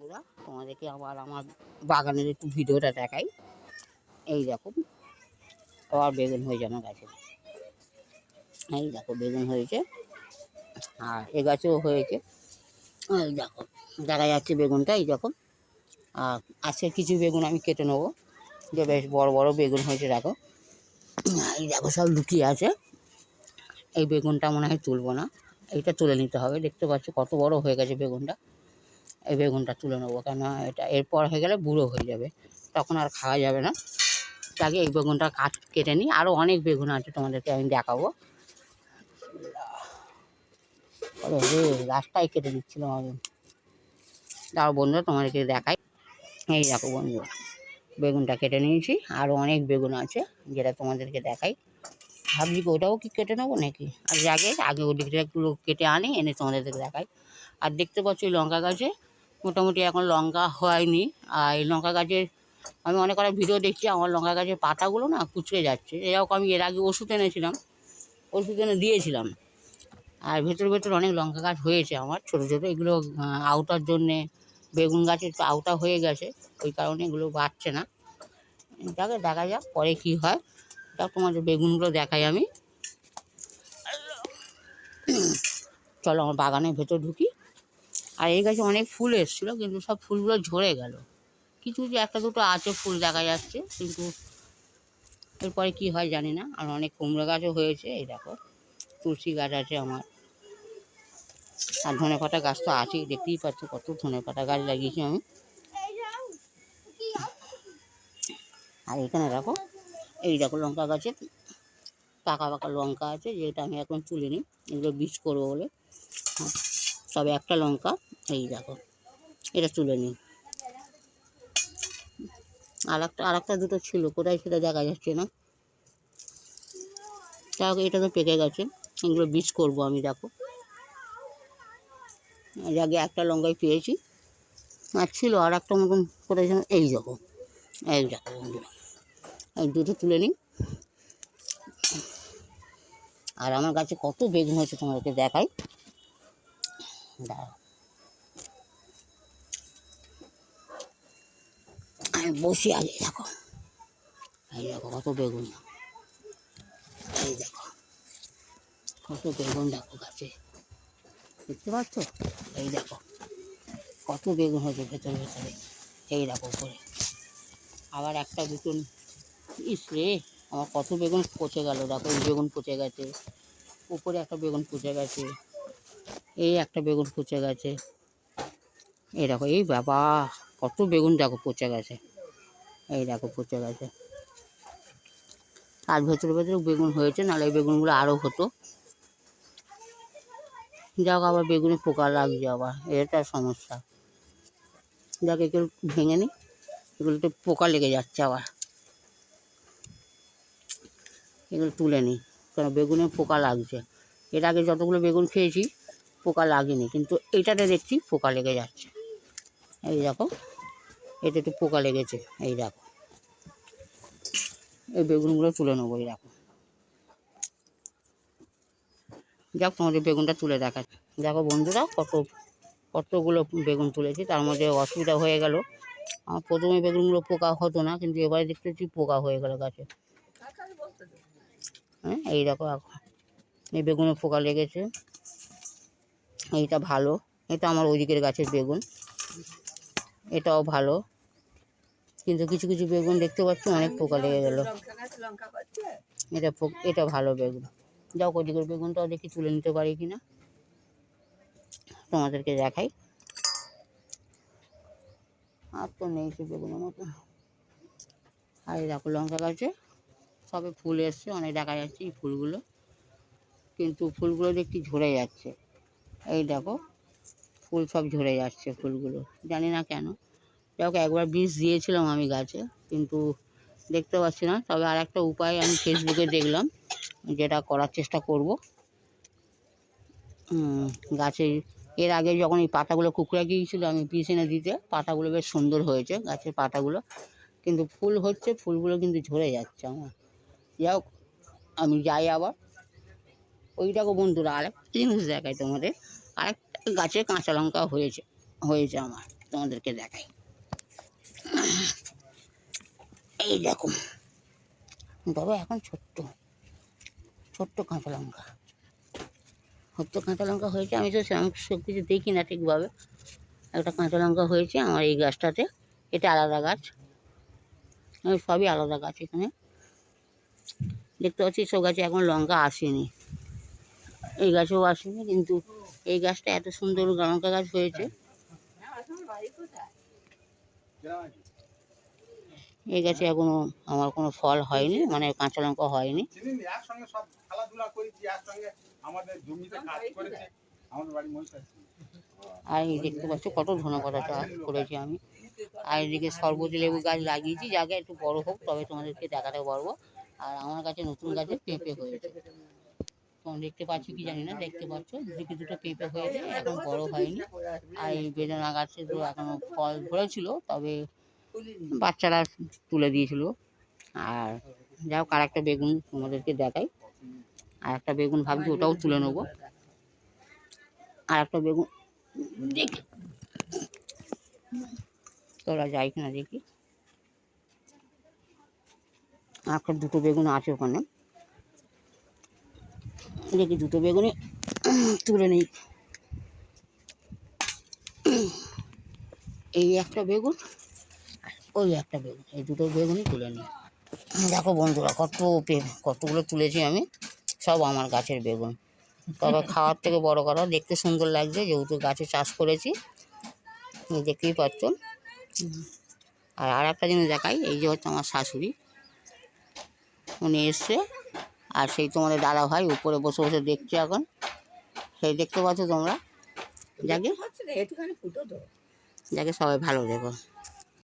বন্ধুরা, তোমাদেরকে আবার আমার বাগানের একটু ভিডিওটা দেখাই। এই দেখো, আবার বেগুন হয়েছে আমার গাছে। এই দেখো বেগুন হয়েছে, আর এ গাছেও হয়েছে। এই দেখো দেখা যাচ্ছে বেগুনটা, এই দেখো। আর আজকে কিছু বেগুন আমি কেটে নেবো, যে বেশ বড় বড় বেগুন হয়েছে। দেখো, এই দেখো সব লুকিয়ে আছে। এই বেগুনটা মনে হয় তুলবো না, এইটা তুলে নিতে হবে। দেখতে পাচ্ছ কত বড় হয়ে গেছে বেগুনটা। এই বেগুনটা তুলে নেবো, কেন এটা এরপর হয়ে গেলে বুড়ো হয়ে যাবে, তখন আর খাওয়া যাবে না। আগে এই বেগুনটা কেটে নিই। আরও অনেক বেগুন আছে, তোমাদেরকে আমি দেখাবো। আরে রে, গাছটাই কেটে দিচ্ছিলাম আমি। তাও বন্ধুরা তোমাদেরকে দেখাই। এই দেখো বন্ধু, বেগুনটা কেটে নিয়েছি। আরও অনেক বেগুন আছে, যেটা তোমাদেরকে দেখাই। ভাবছি ওটাও কি কেটে নেবো নাকি, আর আগে ওই দিকটাগুলো কেটে আনি, এনে তোমাদেরকে দেখাই। আর দেখতে পাচ্ছি লঙ্কা গাছে মোটামুটি এখন লঙ্কা হয়নি। আর এই লঙ্কা গাছের আমি অনেক কটা ভিডিও দেখছি, আমার লঙ্কা গাছের পাতাগুলো না কুচকে যাচ্ছে। এরকম আমি এর আগে ওষুধ এনেছিলাম, ওষুধ এনে দিয়েছিলাম। আর ভেতর ভেতর অনেক লঙ্কা গাছ হয়েছে আমার, ছোটো ছোটো। এগুলো আউটার জন্যে, বেগুন গাছের তো আউটা হয়ে গেছে, ওই কারণে এগুলো বাড়ছে না। এটাকে দেখা যাক পরে কী হয়। তা তোমাদের বেগুনগুলো দেখাই আমি। চলো আমার বাগানের ভেতর ঢুকি। আর এই গাছে অনেক ফুল এসেছিলো, কিন্তু সব ফুলগুলো ঝরে গেল। কিছু যে একটা দুটো আছে ফুল দেখা যাচ্ছে, কিন্তু এরপরে কী হয় জানি না। আর অনেক কুমড়ো গাছও হয়েছে। এই দেখো তুলসী গাছ আছে আমার, আর ধনেপাতা গাছ তো আছেই। দেখতেই পাচ্ছ কত ধনেপাতা গাছ লাগিয়েছি আমি। আর এখানে দেখো, এই দেখো লঙ্কা গাছে পাকা পাকা লঙ্কা আছে, যেটা আমি এখন তুলে নিই, এগুলো বীজ করবো বলে। তবে একটা লঙ্কা, এই দেখো এটা তুলে নিই। আর একটা দুটো ছিল, কোথায় সেটা দেখা যাচ্ছে না। তাও এটা তো পেকে গেছে, এগুলো বীজ করবো আমি। দেখো আগে একটা লঙ্কাই পেয়েছি, আর ছিল আর একটা মতন কোথায় যেন। এই দেখো, এই দেখো বন্ধুরা, এই দুটো তুলে নিই। আর আমার গাছে কত বেগুন হয়েছে তোমাদেরকে দেখাই। দাঁড়াও, আমি বসি আগে। দেখো, এই দেখো কত বেগুন, এই দেখো কত বেগুন। দেখো গাছে দেখতে পাচ্ছ, এই দেখো কত বেগুন হয়েছে ভেতরে ভেতরে। এই দেখো উপরে আবার একটা দুটো। ইস রে, আমার কত বেগুন পচে গেল। দেখো এই বেগুন পচে গেছে, উপরে একটা বেগুন পচে গেছে, এই একটা বেগুন পচে গেছে। এই দেখো, এই বাবা কত বেগুন দেখো পচে গেছে। এই দেখো পচে গেছে। আর ভেতরে ভেতরে বেগুন হয়েছে, নাহলে এই বেগুনগুলো আরও হতো। যাক, আবার বেগুনে পোকা লাগছে, আবার এটা সমস্যা। যাক এগুলো ভেঙে নিই, এগুলোতে পোকা লেগে যাচ্ছে আবার। এগুলো তুলে নিই, কারণ বেগুনে পোকা লাগছে। এর আগে যতগুলো বেগুন খেয়েছি পোকা লাগেনি, কিন্তু এইটাতে দেখছি পোকা লেগে যাচ্ছে। এই দেখো, এতে একটু পোকা লেগেছে। এই দেখো, এই বেগুনগুলো তুলে নেবো। এই দেখো, যাক তোমাদের বেগুনটা তুলে দেখাচ্ছি। দেখো বন্ধুরা, কতগুলো বেগুন তুলেছি। তার মধ্যে অসুবিধা হয়ে গেল, আমার প্রথমে বেগুনগুলো পোকা হতো না, কিন্তু এবারে দেখতেছি পোকা হয়ে গেল গাছে। হ্যাঁ, এই দেখো এই বেগুনে পোকা লেগেছে। এইটা ভালো, এটা আমার ওই দিকের গাছের বেগুন, এটাও ভালো। কিন্তু কিছু কিছু বেগুন দেখতে পাচ্ছি অনেক পোকা লেগে গেল। এটা ভালো বেগুন। যাও ওই দিকের বেগুনটাও দেখি তুলে নিতে পারি কিনা, তোমাদেরকে দেখাই। আর তো নেই সে বেগুনের মতো। আর এই দেখো লঙ্কা গাছে সবে ফুল এসছে, অনেক দেখা যাচ্ছে এই ফুলগুলো, কিন্তু ফুলগুলো দেখছি ঝরে যাচ্ছে। এই দেখো ফুল সব ঝরে যাচ্ছে, ফুলগুলো জানি না কেন। যাই একবার বীজ দিয়েছিলাম আমি গাছে, কিন্তু দেখতে পাচ্ছি না। তবে আর একটা উপায় আমি ফেসবুকে দেখলাম, যেটা করার চেষ্টা করব। গাছে এর আগে যখন এই পাতাগুলো কুকড়ে গিয়েছিলো, আমি বীজ এনে দিতে, পাতাগুলো বেশ সুন্দর হয়েছে গাছের পাতাগুলো, কিন্তু ফুল হচ্ছে, ফুলগুলো কিন্তু ঝরে যাচ্ছে আমার। যাই হোক, আমি যাই আবার। ওইটাকে বন্ধুরা আরেকটা জিনিস দেখাই তোমাদের। আরেকটা গাছে কাঁচা লঙ্কা হয়েছে আমার। তোমাদেরকে দেখাই। এই দেখো, তবে এখন ছোট্ট ছোট্ট কাঁচা লঙ্কা, ছোট্ট কাঁচা লঙ্কা হয়েছে। আমি তো সেরকম সব কিছু দেখি না ঠিকভাবে। একটা কাঁচা লঙ্কা হয়েছে আমার এই গাছটাতে। এটা আলাদা গাছ, সবই আলাদা গাছ। এখানে দেখতে পাচ্ছি সব গাছে এখন লঙ্কা আসেনি, এই গাছেও আসেনি, কিন্তু এই গাছটা এত সুন্দর লঙ্কা গাছ হয়েছে। এই গাছে এখনো আমার কোনো ফল হয়নি, মানে কাঁচা লঙ্কা হয়নি। আর এই দেখতে পাচ্ছ কত ধনেপাতা চাষ করেছি আমি। আর এদিকে সরবতি লেবু গাছ লাগিয়েছি, জায়গায় একটু বড় হোক তবে তোমাদেরকে দেখাতে পারবো। আর আমার কাছে নতুন গাছে পেঁপে হয়েছে, তোমরা দেখতে পাচ্ছ কি জানি না, দেখতে পাচ্ছ দিকে দুটো পেঁপে হয়েছে, এখন বড় হয়নি। আর এই বেদানা গাছে তো এখনো ফল ধরেছিল, তবে বাচ্চারা তুলে দিয়েছিল। আর যাও, আর একটা বেগুন তোমাদেরকে দেখাই। আর একটা বেগুন ভাবছি ওটাও তুলে নেবো। আর একটা বেগুন দেখি তোরা যাই কিনা দেখি। একটা দুটো বেগুন আছে ওখানে, দেখি দুটো বেগুনই তুলে নেই। এই একটা বেগুন, ওই একটা বেগুন, এই দুটো বেগুনই তুলে নিই। দেখো বন্ধুরা, কতগুলো তুলেছি আমি, সব আমার গাছের বেগুন। তবে খাওয়ার থেকে বড় কথা, দেখতে সুন্দর লাগছে যেহেতু গাছে চাষ করেছি, দেখতেই পাচ্ছ। আর একটা জিনিস দেখাই, এই যে হচ্ছে আমার শাশুড়ি, উনি এসছে। আর সেই তোমাদের দাদা ভাই উপরে বসে বসে দেখছে এখন, সেই দেখতে পাচ্ছ তোমরা। যাকে সবাই ভালো দেখো।